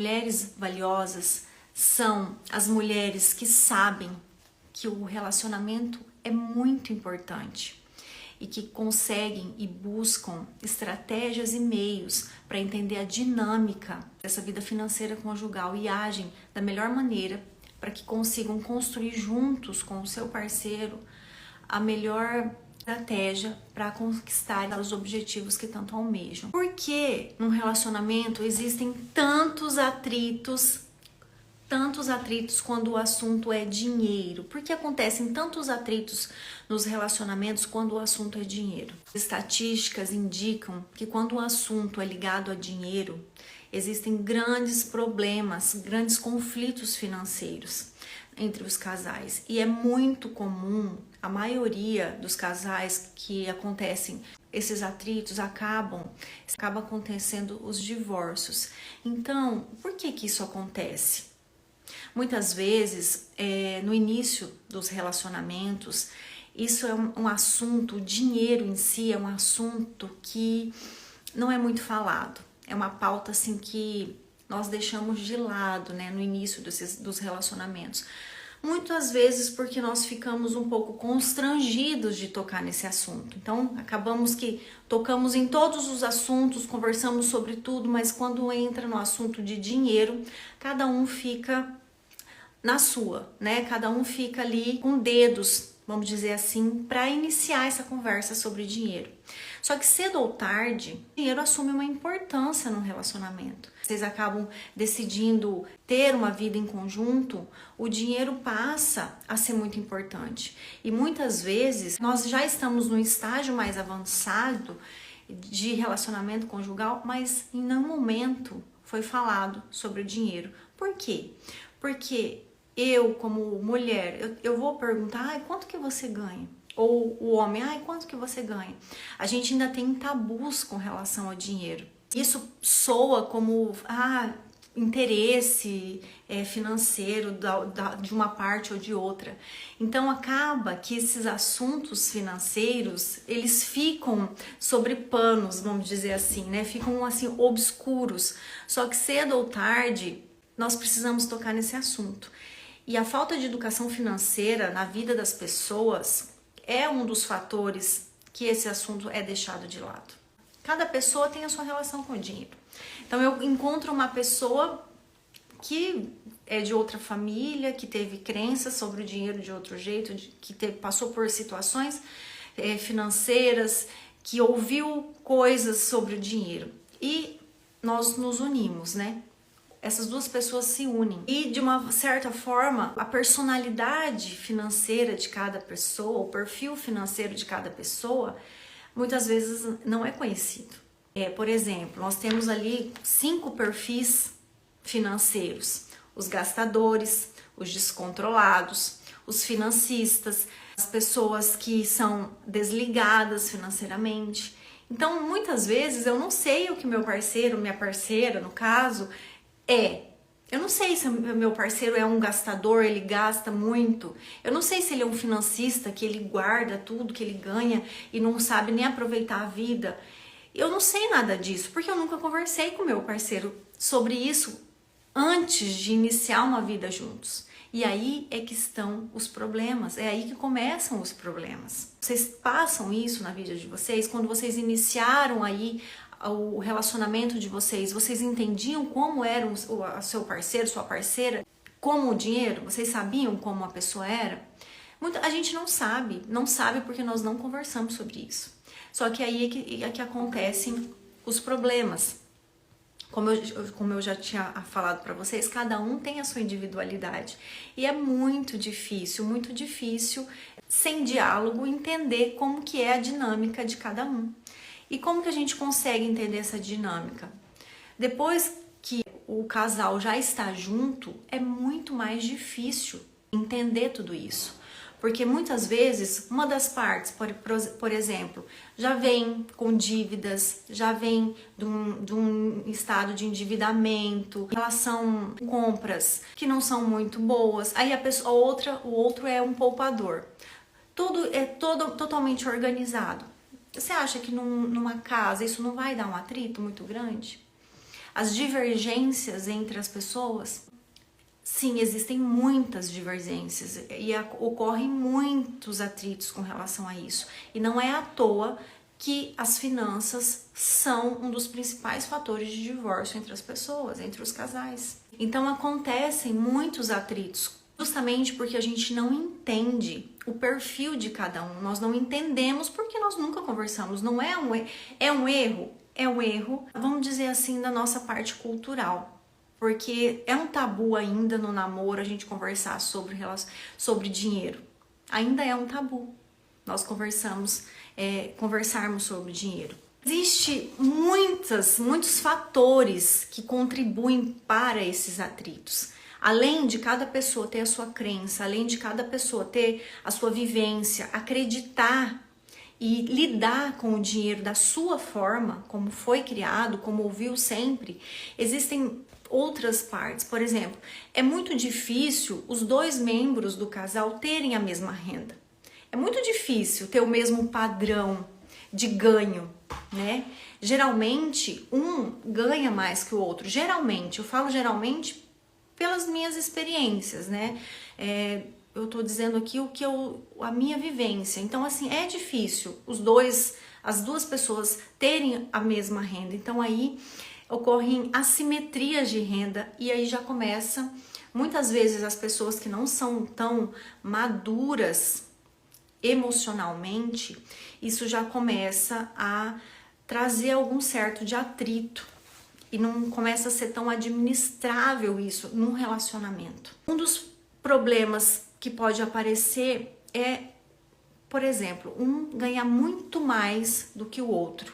Mulheres valiosas são as mulheres que sabem que o relacionamento é muito importante e que conseguem e buscam estratégias e meios para entender a dinâmica dessa vida financeira conjugal e agem da melhor maneira para que consigam construir juntos com o seu parceiro a melhor estratégia para conquistar os objetivos que tanto almejam. Por que num relacionamento existem tantos atritos quando o assunto é dinheiro? Por que acontecem tantos atritos nos relacionamentos quando o assunto é dinheiro? Estatísticas indicam que quando o assunto é ligado a dinheiro, existem grandes problemas, grandes conflitos financeiros entre os casais. E é muito comum, a maioria dos casais que acontecem esses atritos acaba acontecendo os divórcios. Então, por que isso acontece? Muitas vezes, no início dos relacionamentos, isso é um assunto, o dinheiro em si é um assunto que não é muito falado. É uma pauta assim que nós deixamos de lado, né, no início dos relacionamentos. Muitas vezes porque nós ficamos um pouco constrangidos de tocar nesse assunto. Então, acabamos que tocamos em todos os assuntos, conversamos sobre tudo, mas quando entra no assunto de dinheiro, cada um fica na sua, né? Cada um fica ali com dedos, vamos dizer assim, para iniciar essa conversa sobre dinheiro. Só que cedo ou tarde, o dinheiro assume uma importância no relacionamento. Vocês acabam decidindo ter uma vida em conjunto, o dinheiro passa a ser muito importante. E muitas vezes nós já estamos num estágio mais avançado de relacionamento conjugal, mas em nenhum momento foi falado sobre o dinheiro. Por quê? Porque eu, como mulher, eu vou perguntar, quanto que você ganha? Ou o homem, quanto que você ganha? A gente ainda tem tabus com relação ao dinheiro. Isso soa como, interesse financeiro de uma parte ou de outra. Então acaba que esses assuntos financeiros, eles ficam sobre panos, vamos dizer assim, né? Ficam assim obscuros. Só que cedo ou tarde, nós precisamos tocar nesse assunto. E a falta de educação financeira na vida das pessoas é um dos fatores que esse assunto é deixado de lado. Cada pessoa tem a sua relação com o dinheiro. Então eu encontro uma pessoa que é de outra família, que teve crenças sobre o dinheiro de outro jeito, passou por situações financeiras, que ouviu coisas sobre o dinheiro. E nós nos unimos, né? Essas duas pessoas se unem e, de uma certa forma, a personalidade financeira de cada pessoa, o perfil financeiro de cada pessoa, muitas vezes não é conhecido. Por exemplo, nós temos ali 5 perfis financeiros: os gastadores, os descontrolados, os financistas, as pessoas que são desligadas financeiramente. Então, muitas vezes eu não sei o que meu parceiro, minha parceira, no caso, eu não sei se o meu parceiro é um gastador, ele gasta muito. Eu não sei se ele é um financista, que ele guarda tudo que ele ganha e não sabe nem aproveitar a vida. Eu não sei nada disso, porque eu nunca conversei com o meu parceiro sobre isso antes de iniciar uma vida juntos. E aí é que estão os problemas, é aí que começam os problemas. Vocês passam isso na vida de vocês, quando vocês iniciaram aí o relacionamento de vocês, vocês entendiam como era o seu parceiro, sua parceira, como o dinheiro? Vocês sabiam como a pessoa era? A gente não sabe porque nós não conversamos sobre isso. Só que aí é que acontecem os problemas. Como eu já tinha falado para vocês, cada um tem a sua individualidade. E é muito difícil, sem diálogo, entender como que é a dinâmica de cada um. E como que a gente consegue entender essa dinâmica? Depois que o casal já está junto, é muito mais difícil entender tudo isso. Porque muitas vezes uma das partes, por exemplo, já vem com dívidas, já vem de um estado de endividamento, em relação a compras que não são muito boas. Aí o outro é um poupador. Tudo é totalmente organizado. Você acha que numa casa isso não vai dar um atrito muito grande? as divergências entre as pessoas? Sim, existem muitas divergências e ocorrem muitos atritos com relação a isso. E não é à toa que as finanças são um dos principais fatores de divórcio entre as pessoas, entre os casais. Então acontecem muitos atritos, justamente porque a gente não entende o perfil de cada um. Nós não entendemos porque nós nunca conversamos. Não é um erro? É um erro, vamos dizer assim, da nossa parte cultural. Porque é um tabu ainda no namoro a gente conversar sobre dinheiro. Ainda é um tabu nós conversarmos sobre dinheiro. Existem muitos fatores que contribuem para esses atritos. Além de cada pessoa ter a sua crença, além de cada pessoa ter a sua vivência, acreditar e lidar com o dinheiro da sua forma, como foi criado, como ouviu sempre, existem outras partes. Por exemplo, é muito difícil os dois membros do casal terem a mesma renda. É muito difícil ter o mesmo padrão de ganho, né? Geralmente, um ganha mais que o outro. Geralmente, eu falo geralmente pelas minhas experiências, né? Eu tô dizendo aqui a minha vivência. Então, assim, é difícil as duas pessoas terem a mesma renda. Então, aí ocorrem assimetrias de renda e aí já começa, muitas vezes as pessoas que não são tão maduras emocionalmente, isso já começa a trazer algum certo de atrito e não começa a ser tão administrável isso num relacionamento. Um dos problemas que pode aparecer é, por exemplo, um ganhar muito mais do que o outro.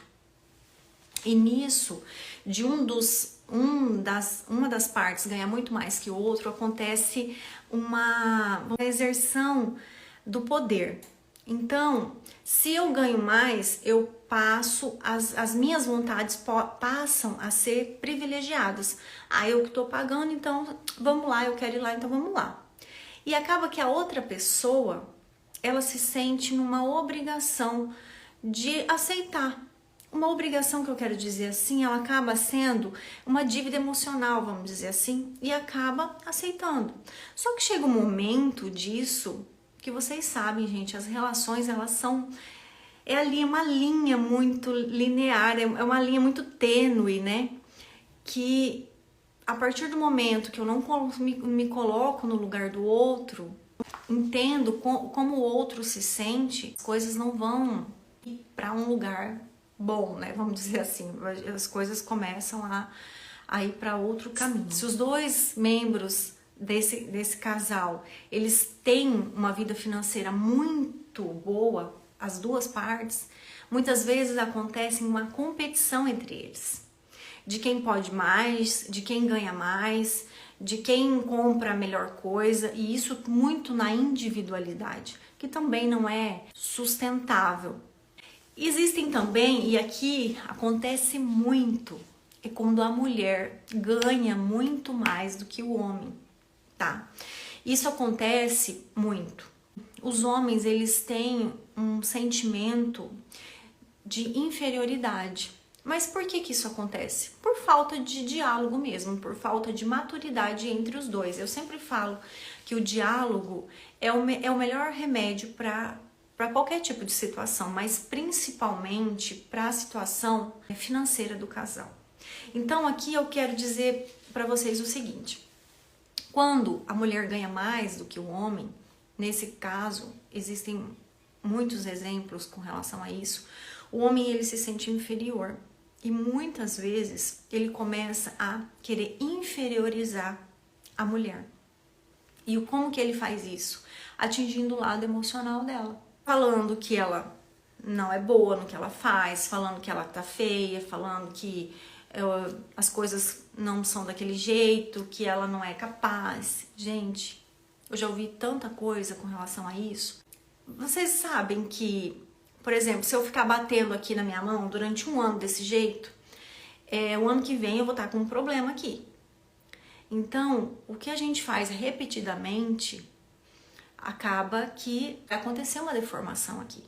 E nisso, de uma das partes ganhar muito mais que o outro, acontece uma exerção do poder. Então, se eu ganho mais, as minhas vontades passam a ser privilegiadas. Eu que estou pagando, então vamos lá, eu quero ir lá, então vamos lá. E acaba que a outra pessoa, ela se sente numa obrigação de aceitar. Uma obrigação que eu quero dizer assim, ela acaba sendo uma dívida emocional, vamos dizer assim, e acaba aceitando. Só que chega um momento disso que vocês sabem, gente, as relações, elas são... uma linha muito linear, é uma linha muito tênue, né? Que a partir do momento que eu não me coloco no lugar do outro, entendo como o outro se sente, as coisas não vão ir para um lugar bom, né? Vamos dizer assim, as coisas começam a ir para outro caminho. Se os dois membros desse casal, eles têm uma vida financeira muito boa, as duas partes, muitas vezes acontece uma competição entre eles. De quem pode mais, de quem ganha mais, de quem compra a melhor coisa, e isso muito na individualidade, que também não é sustentável. Existem também, e aqui acontece muito, é quando a mulher ganha muito mais do que o homem, tá? Isso acontece muito. Os homens, eles têm um sentimento de inferioridade. Mas por que isso acontece? Por falta de diálogo mesmo, por falta de maturidade entre os dois. Eu sempre falo que o diálogo é o melhor remédio para qualquer tipo de situação, mas principalmente para a situação financeira do casal. Então aqui eu quero dizer para vocês o seguinte: quando a mulher ganha mais do que o homem, nesse caso existem muitos exemplos com relação a isso, o homem ele se sente inferior e muitas vezes ele começa a querer inferiorizar a mulher. E como que ele faz isso? Atingindo o lado emocional dela. Falando que ela não é boa no que ela faz, falando que ela tá feia, falando que as coisas não são daquele jeito, que ela não é capaz. Gente, eu já ouvi tanta coisa com relação a isso. Vocês sabem que, por exemplo, se eu ficar batendo aqui na minha mão durante um ano desse jeito, o ano que vem eu vou estar com um problema aqui. Então, o que a gente faz repetidamente acaba que aconteceu uma deformação aqui.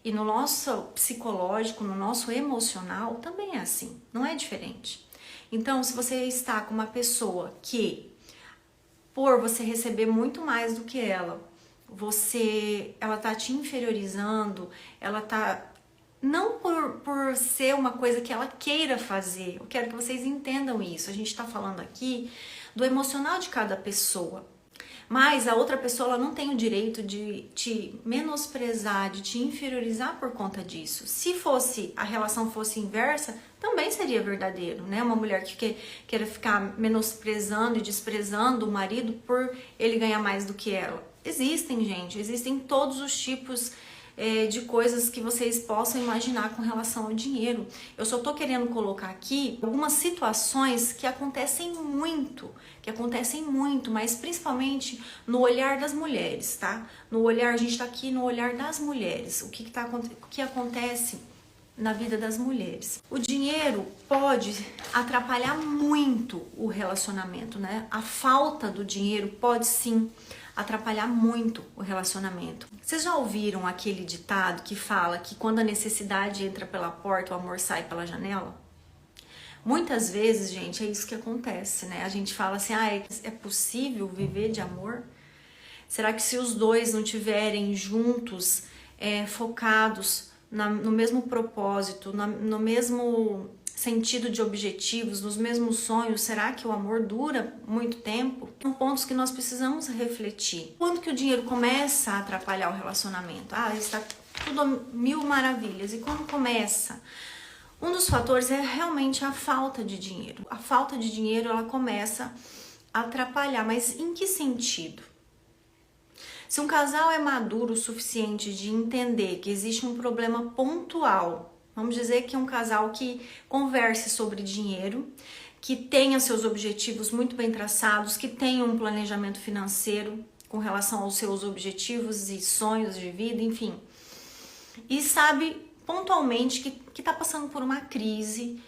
E no nosso psicológico, no nosso emocional, também é assim, não é diferente. Então, se você está com uma pessoa que, por você receber muito mais do que ela tá te inferiorizando, ela tá, não por ser uma coisa que ela queira fazer, eu quero que vocês entendam isso, a gente tá falando aqui do emocional de cada pessoa, mas a outra pessoa ela não tem o direito de te menosprezar, de te inferiorizar por conta disso. Se fosse, a relação fosse inversa, também seria verdadeiro, né? Uma mulher que queira ficar menosprezando e desprezando o marido por ele ganhar mais do que ela. Existem, gente, existem todos os tipos de coisas que vocês possam imaginar com relação ao dinheiro. Eu só tô querendo colocar aqui algumas situações que acontecem muito, mas principalmente no olhar das mulheres, tá? No olhar, a gente tá aqui no olhar das mulheres. O que acontece na vida das mulheres. O dinheiro pode atrapalhar muito o relacionamento, né? A falta do dinheiro pode sim atrapalhar muito o relacionamento. Vocês já ouviram aquele ditado que fala que quando a necessidade entra pela porta, o amor sai pela janela? Muitas vezes, gente, é isso que acontece, né? A gente fala assim, é possível viver de amor? Será que se os dois não estiverem juntos, focados no mesmo propósito, no mesmo sentido de objetivos, nos mesmos sonhos, será que o amor dura muito tempo? São pontos que nós precisamos refletir. Quando que o dinheiro começa a atrapalhar o relacionamento? Está tudo mil maravilhas. E quando começa? Um dos fatores é realmente a falta de dinheiro. A falta de dinheiro, ela começa a atrapalhar, mas em que sentido? Se um casal é maduro o suficiente de entender que existe um problema pontual, vamos dizer que é um casal que converse sobre dinheiro, que tenha seus objetivos muito bem traçados, que tenha um planejamento financeiro com relação aos seus objetivos e sonhos de vida, enfim, e sabe pontualmente que está passando por uma crise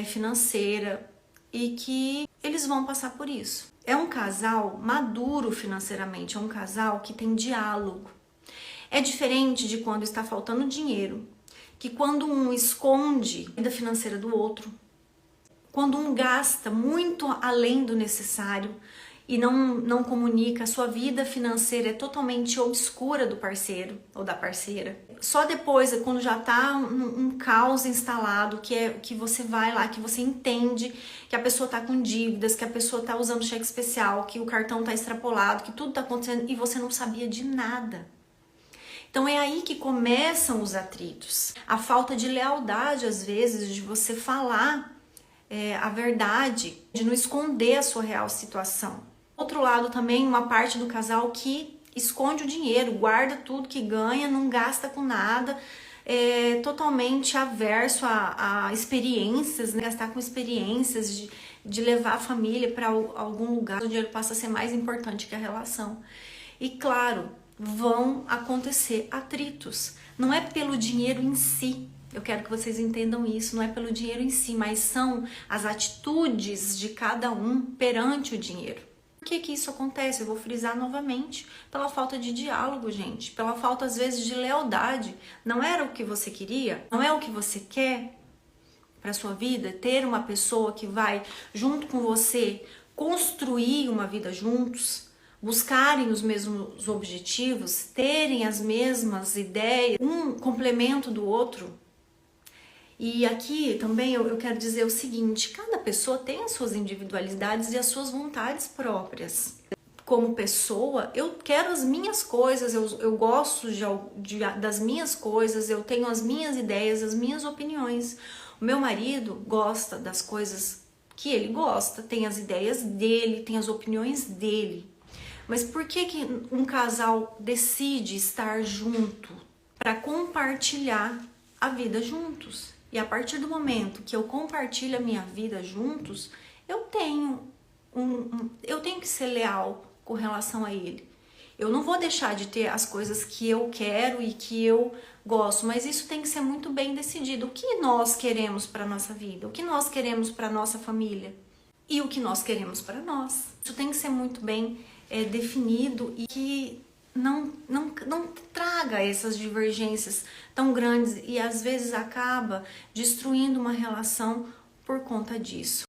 financeira e que eles vão passar por isso. É um casal maduro financeiramente, é um casal que tem diálogo. É diferente de quando está faltando dinheiro, que quando um esconde a vida financeira do outro, quando um gasta muito além do necessário e não comunica, a sua vida financeira é totalmente obscura do parceiro ou da parceira. Só depois, quando já está um caos instalado, que você vai lá, que você entende que a pessoa está com dívidas, que a pessoa está usando cheque especial, que o cartão está extrapolado, que tudo está acontecendo e você não sabia de nada. Então é aí que começam os atritos. A falta de lealdade, às vezes, de você falar a verdade, de não esconder a sua real situação. Outro lado também, uma parte do casal que esconde o dinheiro, guarda tudo que ganha, não gasta com nada, é totalmente averso a experiências, né? Gastar com experiências, de levar a família para algum lugar, o dinheiro passa a ser mais importante que a relação. E claro, vão acontecer atritos. Não é pelo dinheiro em si, eu quero que vocês entendam isso, não é pelo dinheiro em si, mas são as atitudes de cada um perante o dinheiro. Por que isso acontece? Eu vou frisar novamente, pela falta de diálogo, gente, pela falta às vezes de lealdade. Não era o que você queria? Não é o que você quer para sua vida? Ter uma pessoa que vai junto com você construir uma vida juntos? Buscarem os mesmos objetivos, terem as mesmas ideias, um complemento do outro. E aqui também eu quero dizer o seguinte, cada pessoa tem as suas individualidades e as suas vontades próprias. Como pessoa, eu quero as minhas coisas, eu gosto das minhas coisas, eu tenho as minhas ideias, as minhas opiniões. O meu marido gosta das coisas que ele gosta, tem as ideias dele, tem as opiniões dele. Mas por que um casal decide estar junto? Para compartilhar a vida juntos. E a partir do momento que eu compartilho a minha vida juntos, eu tenho que ser leal com relação a ele. Eu não vou deixar de ter as coisas que eu quero e que eu gosto, mas isso tem que ser muito bem decidido. O que nós queremos para a nossa vida? O que nós queremos para a nossa família? E o que nós queremos para nós? Isso tem que ser muito bem definido e que não traga essas divergências tão grandes e às vezes acaba destruindo uma relação por conta disso.